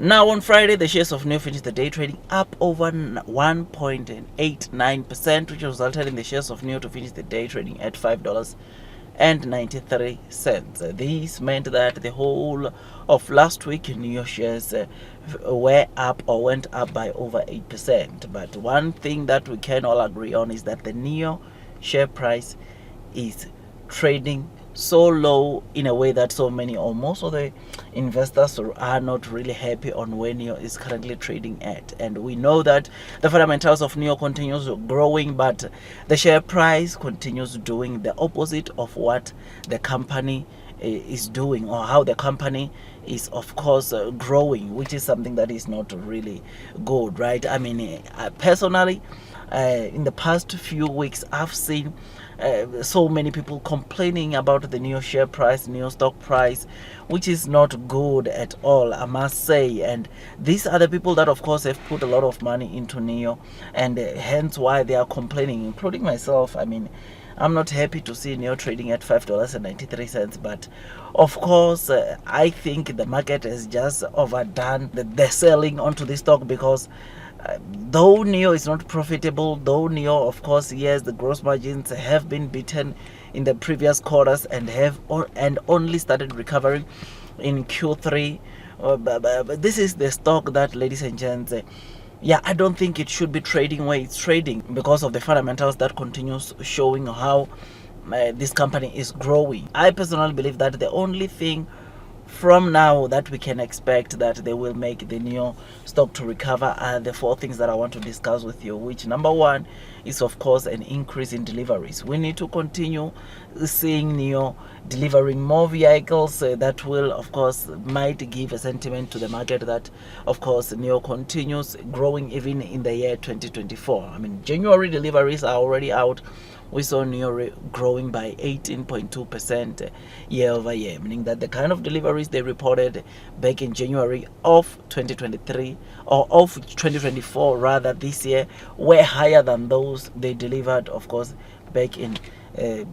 Now on Friday, the shares of NIO finished the day trading up over 1.89%, which resulted in the shares of NIO to finish the day trading at $5.93. This meant that the whole of last week, NIO shares were up or went up by over 8%. But one thing that we can all agree on is that the NIO share price is trading so low in a way that so many or most of the investors are not really happy on where NIO is currently trading at. And we know that the fundamentals of NIO continues growing, but the share price continues doing the opposite of what the company is doing, or how the company is of course growing, which is something that is not really good, right? I mean, personally, in the past few weeks I've seen so many people complaining about the NIO share price, NIO stock price, which is not good at all, I must say. And these are the people that of course have put a lot of money into NIO, and hence why they are complaining, including myself. I mean, I'm not happy to see NIO trading at $5.93, but of course I think the market has just overdone the selling onto this stock, because though NIO is not profitable, though NIO, of course, yes, the gross margins have been beaten in the previous quarters and only started recovering in Q3. But this is the stock that, ladies and gents, yeah, I don't think it should be trading where it's trading, because of the fundamentals that continues showing how this company is growing. I personally believe that the only thing from now that we can expect that they will make the NIO stock to recover are the four things that I want to discuss with you, which number one is of course an increase in deliveries. We need to continue seeing NIO delivering more vehicles. That will of course might give a sentiment to the market that of course NIO continues growing even in the year 2024. I mean, January deliveries are already out. We saw NIO growing by 18.2% year over year, meaning that the kind of deliveries they reported back in January of 2023, or of 2024 rather, this year, were higher than those they delivered, of course, back in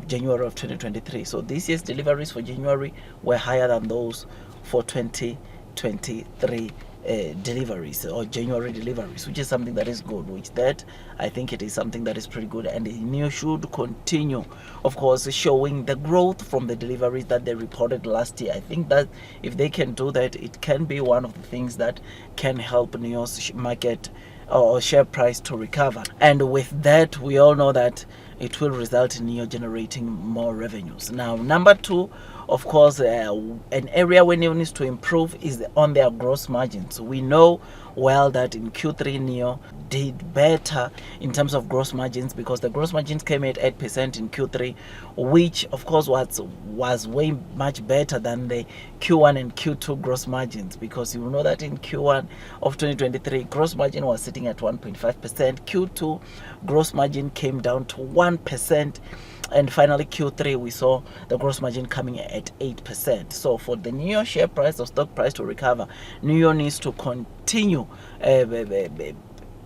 January of 2023. So this year's deliveries for January were higher than those for 2023 deliveries, or January deliveries, which is something that is good, which that I think it is something that is pretty good, and NIO should continue of course showing the growth from the deliveries that they reported last year. I think that if they can do that, it can be one of the things that can help NIO's market or share price to recover. And with that, we all know that it will result in NIO generating more revenues. Now, number two, of course, an area where NIO needs to improve is on their gross margins. We know well that in Q3 NIO did better in terms of gross margins, because the gross margins came at 8% in Q3, which of course was way much better than the Q1 and Q2 gross margins, because you know that in Q1 of 2023 gross margin was sitting at 1.5%. Q2 gross margin came down to 1%, and finally Q3 we saw the gross margin coming at 8%. So for the NIO share price or stock price to recover, NIO needs to continue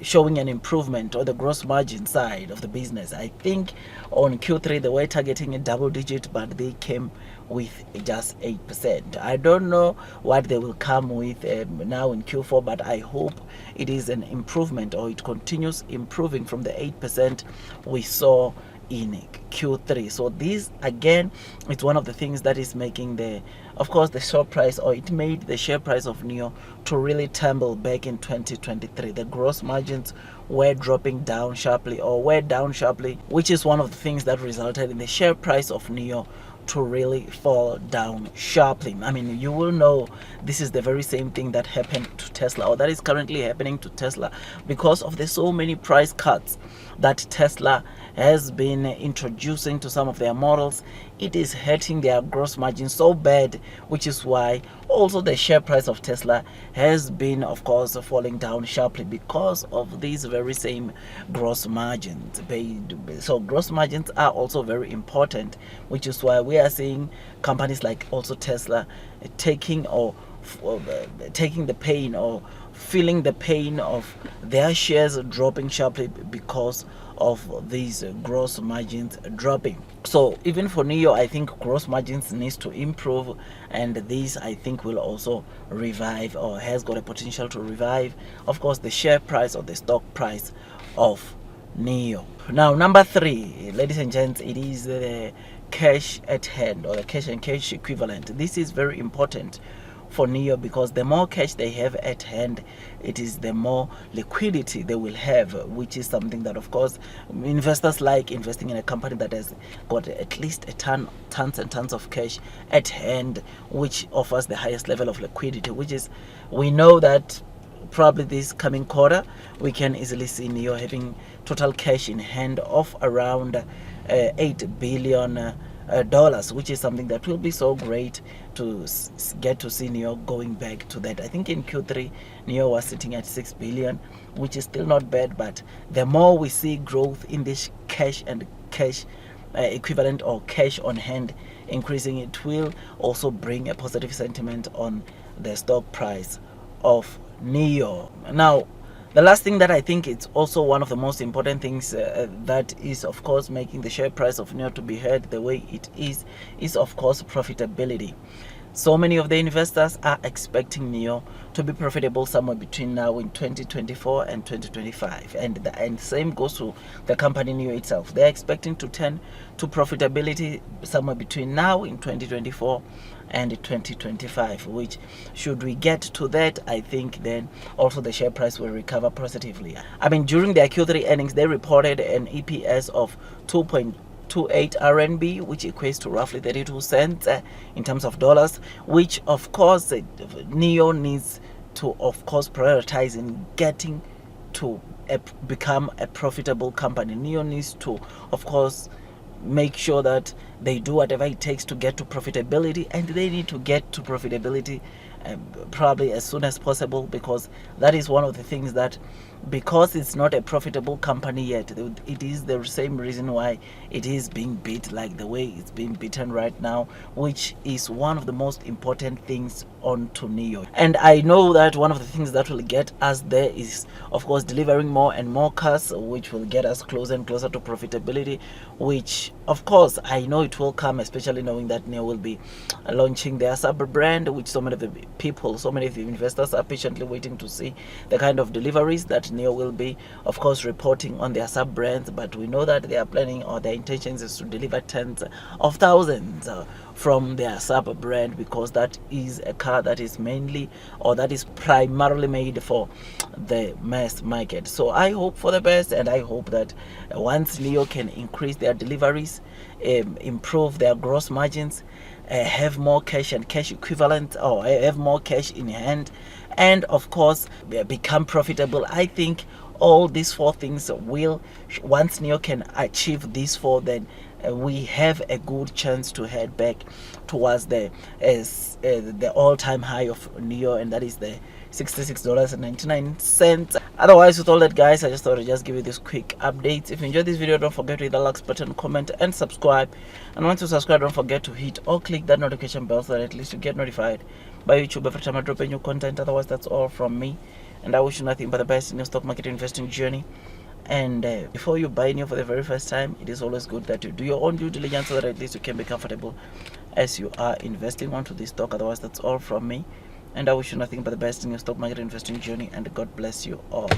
showing an improvement on the gross margin side of the business. I think on Q3 they were targeting a double digit, but they came with just 8%. I don't know what they will come with now in Q4, but I hope it is an improvement, or it continues improving from the 8% we saw in Q3. So this again, it's one of the things that is making the share price, or it made the share price of NIO to really tumble back in 2023. The gross margins were dropping down sharply, or were down sharply, which is one of the things that resulted in the share price of NIO to really fall down sharply. I mean, you will know this is the very same thing that happened to Tesla, or that is currently happening to Tesla, because of the so many price cuts that Tesla has been introducing to some of their models. It is hurting their gross margin so bad, which is why also the share price of Tesla has been of course falling down sharply, because of these very same gross margins. So gross margins are also very important, which is why we are seeing companies like also Tesla taking the pain, or feeling the pain of their shares dropping sharply because of these gross margins dropping. So even for NEO, I think gross margins needs to improve, and this I think will also revive, or has got a potential to revive, of course, the share price or the stock price of NEO. Now, number 3, ladies and gents, it is the cash at hand, or the cash and cash equivalent. This is very important for NEO, because the more cash they have at hand, it is the more liquidity they will have, which is something that, of course, investors like investing in a company that has got at least tons and tons of cash at hand, which offers the highest level of liquidity, which is, we know that probably this coming quarter we can easily see NEO having total cash in hand of around $8 billion, which is something that will be so great to get to see NEO going back to that. I think in Q3 NEO was sitting at 6 billion, which is still not bad, but the more we see growth in this cash and cash equivalent, or cash on hand, increasing, it will also bring a positive sentiment on the stock price of NEO. Now, the last thing that I think it's also one of the most important things that is, of course, making the share price of NEO to be heard the way it is of course profitability. So many of the investors are expecting NEO to be profitable somewhere between now in 2024 and 2025, and same goes to the company NEO itself. They're expecting to turn to profitability somewhere between now in 2024 and 2025, which, should we get to that, I think then also the share price will recover positively. I mean, during their Q3 earnings, they reported an EPS of 2.28 RMB, which equates to roughly 32 cents in terms of dollars, which of course NEO needs to, of course, prioritize in getting to become a profitable company. NEO needs to, of course, make sure that they do whatever it takes to get to profitability, and they need to get to profitability probably as soon as possible, because that is one of the things that, because it's not a profitable company yet, it is the same reason why it is being beat like the way it's being beaten right now, which is one of the most important things onto NEO. And I know that one of the things that will get us there is, of course, delivering more and more cars, which will get us closer and closer to profitability, which of course I know it will come, especially knowing that NEO will be launching their sub brand, which so many of the people, so many of the investors are patiently waiting to see the kind of deliveries that NEO will be, of course, reporting on their sub brands. But we know that they are planning, or their intentions is to deliver tens of thousands from their sub brand, because that is a car that is mainly, or that is primarily made for the mass market. So I hope for the best, and I hope that once NEO can increase their deliveries, improve their gross margins, have more cash and cash equivalent, or have more cash in hand, and of course become profitable, I think all these 4 things will, once NEO can achieve these 4, then we have a good chance to head back towards the all-time high of NEO, and that is the $66.99. Otherwise, with all that, guys, I just thought I'd just give you this quick update. If you enjoyed this video, don't forget to hit the like button, comment, and subscribe. And once you subscribe, don't forget to hit or click that notification bell so that at least you get notified by YouTube every time I drop a new content. Otherwise, that's all from me, and I wish you nothing but the best in your stock market investing journey. And before you buy NEO for the very first time, it is always good that you do your own due diligence so that at least you can be comfortable as you are investing onto this stock. Otherwise, that's all from me, and I wish you nothing but the best in your stock market investing journey, and God bless you all.